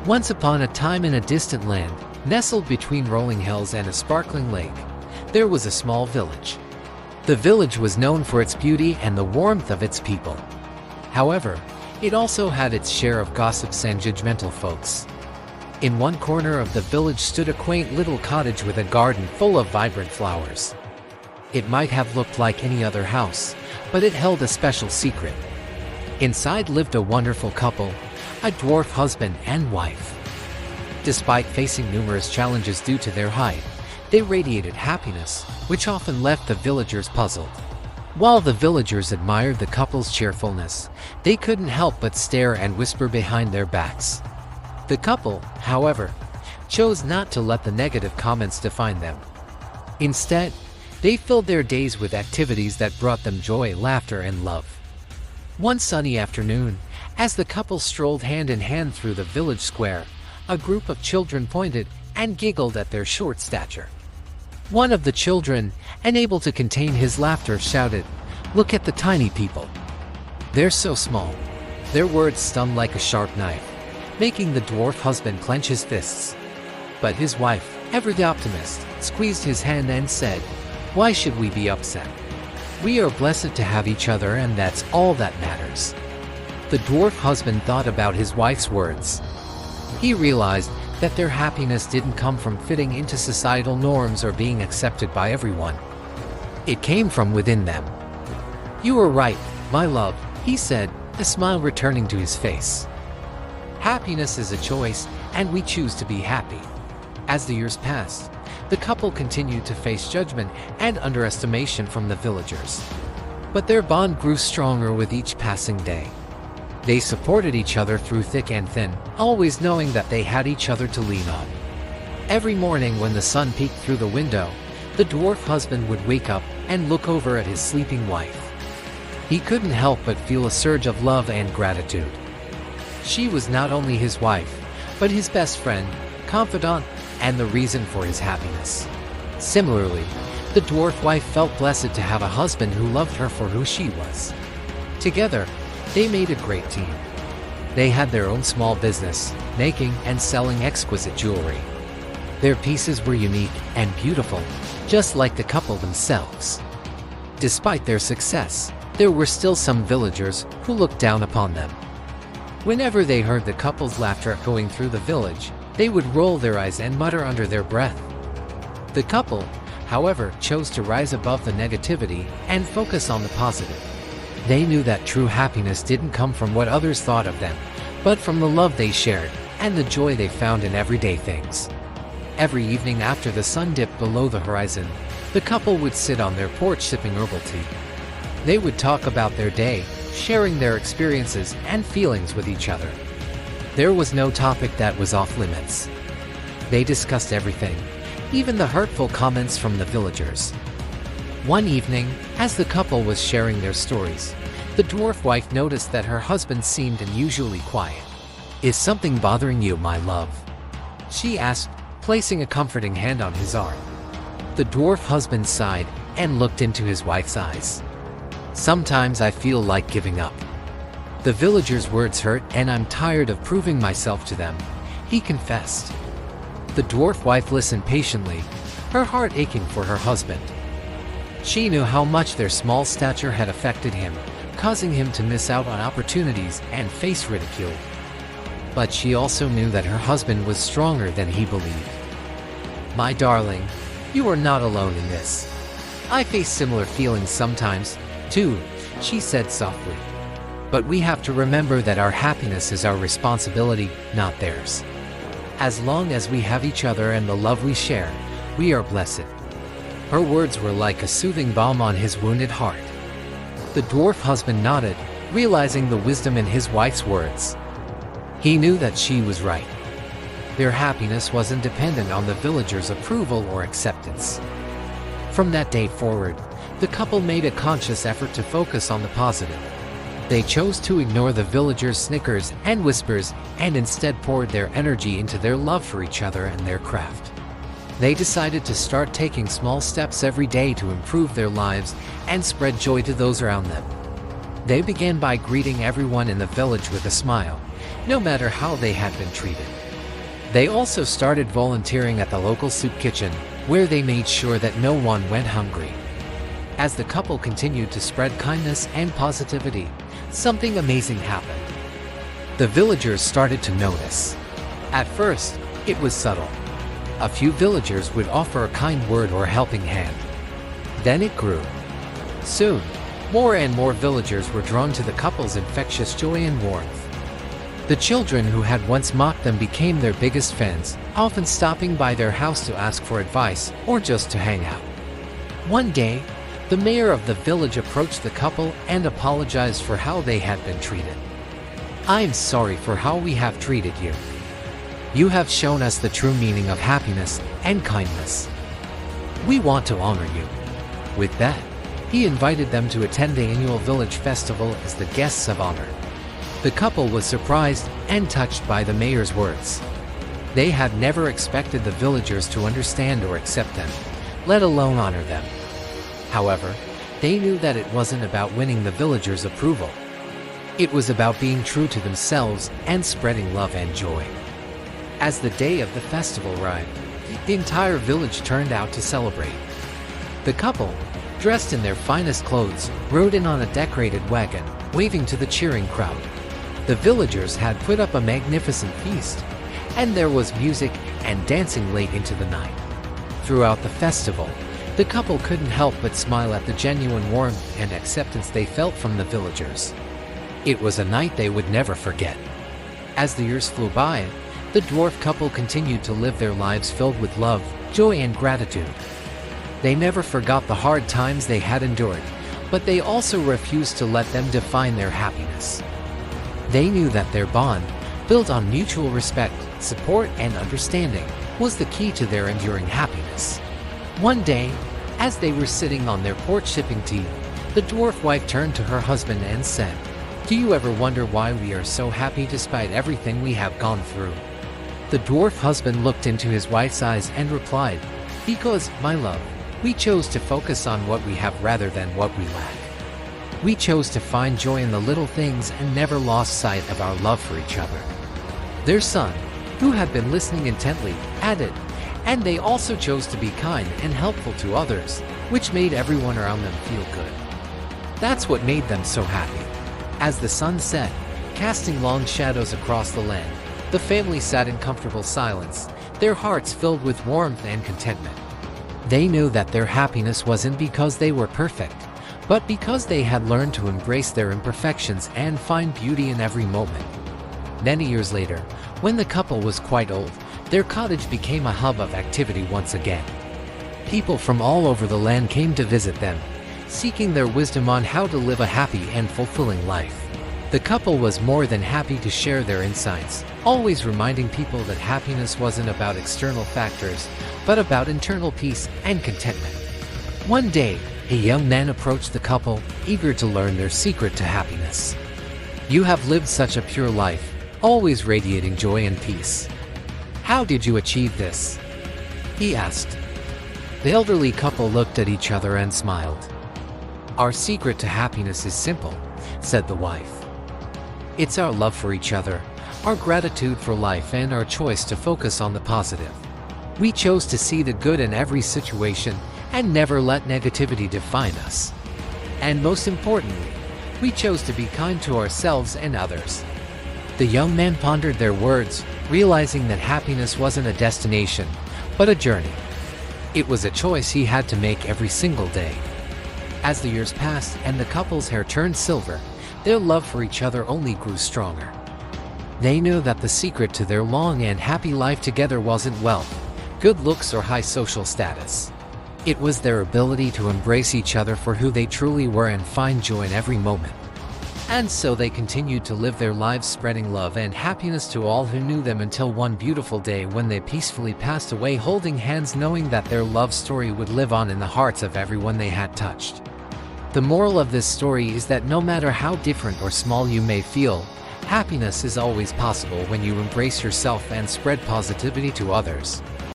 Once upon a time in a distant land, nestled between rolling hills and a sparkling lake, there was a small village. The village was known for its beauty and the warmth of its people. However, it also had its share of gossips and judgmental folks. In one corner of the village stood a quaint little cottage with a garden full of vibrant flowers. It might have looked like any other house, but it held a special secret. Inside lived a wonderful couple, a dwarf husband and wife. Despite facing numerous challenges due to their height, they radiated happiness, which often left the villagers puzzled. While the villagers admired the couple's cheerfulness, they couldn't help but stare and whisper behind their backs. The couple, however, chose not to let the negative comments define them. Instead, they filled their days with activities that brought them joy, laughter, and love. One sunny afternoon, as the couple strolled hand in hand through the village square, a group of children pointed and giggled at their short stature. One of the children, unable to contain his laughter, shouted, "Look at the tiny people. They're so small." Their words stung like a sharp knife, making the dwarf husband clench his fists. But his wife, ever the optimist, squeezed his hand and said, "Why should we be upset? We are blessed to have each other, and that's all that matters." The dwarf husband thought about his wife's words. He realized that their happiness didn't come from fitting into societal norms or being accepted by everyone. It came from within them. "You are right, my love," he said, a smile returning to his face. Happiness is a choice, and we choose to be happy. As the years passed, the couple continued to face judgment and underestimation from the villagers. But their bond grew stronger with each passing day. They supported each other through thick and thin, always knowing that they had each other to lean on. Every morning when the sun peeked through the window, the dwarf husband would wake up and look over at his sleeping wife. He couldn't help but feel a surge of love and gratitude. She was not only his wife, but his best friend, confidant, and the reason for his happiness. Similarly, the dwarf wife felt blessed to have a husband who loved her for who she was. Together, they made a great team. They had their own small business, making and selling exquisite jewelry. Their pieces were unique and beautiful, just like the couple themselves. Despite their success, there were still some villagers who looked down upon them. Whenever they heard the couple's laughter going through the village, they would roll their eyes and mutter under their breath. The couple, however, chose to rise above the negativity and focus on the positive. They knew that true happiness didn't come from what others thought of them, but from the love they shared and the joy they found in everyday things. Every evening after the sun dipped below the horizon, the couple would sit on their porch sipping herbal tea. They would talk about their day, sharing their experiences and feelings with each other. There was no topic that was off limits. They discussed everything, even the hurtful comments from the villagers. One evening, as the couple was sharing their stories, the dwarf wife noticed that her husband seemed unusually quiet. "Is something bothering you, my love?" she asked, placing a comforting hand on his arm. The dwarf husband sighed and looked into his wife's eyes. "Sometimes I feel like giving up. The villagers' words hurt and I'm tired of proving myself to them," he confessed. The dwarf wife listened patiently, her heart aching for her husband. She knew how much their small stature had affected him, causing him to miss out on opportunities and face ridicule. But she also knew that her husband was stronger than he believed. "My darling, you are not alone in this. I face similar feelings sometimes, too," she said softly. "But we have to remember that our happiness is our responsibility, not theirs. As long as we have each other and the love we share, we are blessed." Her words were like a soothing balm on his wounded heart. The dwarf husband nodded, realizing the wisdom in his wife's words. He knew that she was right. Their happiness wasn't dependent on the villagers' approval or acceptance. From that day forward, the couple made a conscious effort to focus on the positive. They chose to ignore the villagers' snickers and whispers and instead poured their energy into their love for each other and their craft. They decided to start taking small steps every day to improve their lives and spread joy to those around them. They began by greeting everyone in the village with a smile, no matter how they had been treated. They also started volunteering at the local soup kitchen, where they made sure that no one went hungry. As the couple continued to spread kindness and positivity, something amazing happened. The villagers started to notice. At first, it was subtle. A few villagers would offer a kind word or helping hand. Then it grew. Soon, more and more villagers were drawn to the couple's infectious joy and warmth. The children who had once mocked them became their biggest fans, often stopping by their house to ask for advice or just to hang out. One day, the mayor of the village approached the couple and apologized for how they had been treated. "I'm sorry for how we have treated you. You have shown us the true meaning of happiness and kindness. We want to honor you." With that, he invited them to attend the annual village festival as the guests of honor. The couple was surprised and touched by the mayor's words. They had never expected the villagers to understand or accept them, let alone honor them. However, they knew that it wasn't about winning the villagers' approval. It was about being true to themselves and spreading love and joy. As the day of the festival arrived, the entire village turned out to celebrate. The couple, dressed in their finest clothes, rode in on a decorated wagon, waving to the cheering crowd. The villagers had put up a magnificent feast, and there was music and dancing late into the night. Throughout the festival, the couple couldn't help but smile at the genuine warmth and acceptance they felt from the villagers. It was a night they would never forget. As the years flew by, the dwarf couple continued to live their lives filled with love, joy, and gratitude. They never forgot the hard times they had endured, but they also refused to let them define their happiness. They knew that their bond, built on mutual respect, support, and understanding, was the key to their enduring happiness. One day, as they were sitting on their porch sipping tea, the dwarf wife turned to her husband and said, "Do you ever wonder why we are so happy despite everything we have gone through?" The dwarf husband looked into his wife's eyes and replied, "Because, my love, we chose to focus on what we have rather than what we lack. We chose to find joy in the little things and never lost sight of our love for each other." Their son, who had been listening intently, added, "And they also chose to be kind and helpful to others, which made everyone around them feel good. That's what made them so happy." As the sun set, casting long shadows across the land, the family sat in comfortable silence, their hearts filled with warmth and contentment. They knew that their happiness wasn't because they were perfect, but because they had learned to embrace their imperfections and find beauty in every moment. Many years later, when the couple was quite old, their cottage became a hub of activity once again. People from all over the land came to visit them, seeking their wisdom on how to live a happy and fulfilling life. The couple was more than happy to share their insights, always reminding people that happiness wasn't about external factors, but about internal peace and contentment. One day, a young man approached the couple, eager to learn their secret to happiness. "You have lived such a pure life, always radiating joy and peace. How did you achieve this?" he asked. The elderly couple looked at each other and smiled. "Our secret to happiness is simple," said the wife. "It's our love for each other, our gratitude for life, and our choice to focus on the positive. We chose to see the good in every situation and never let negativity define us. And most importantly, we chose to be kind to ourselves and others." The young man pondered their words, realizing that happiness wasn't a destination, but a journey. It was a choice he had to make every single day. As the years passed and the couple's hair turned silver, their love for each other only grew stronger. They knew that the secret to their long and happy life together wasn't wealth, good looks, or high social status. It was their ability to embrace each other for who they truly were and find joy in every moment. And so they continued to live their lives spreading love and happiness to all who knew them until one beautiful day when they peacefully passed away, holding hands, knowing that their love story would live on in the hearts of everyone they had touched. The moral of this story is that no matter how different or small you may feel, happiness is always possible when you embrace yourself and spread positivity to others.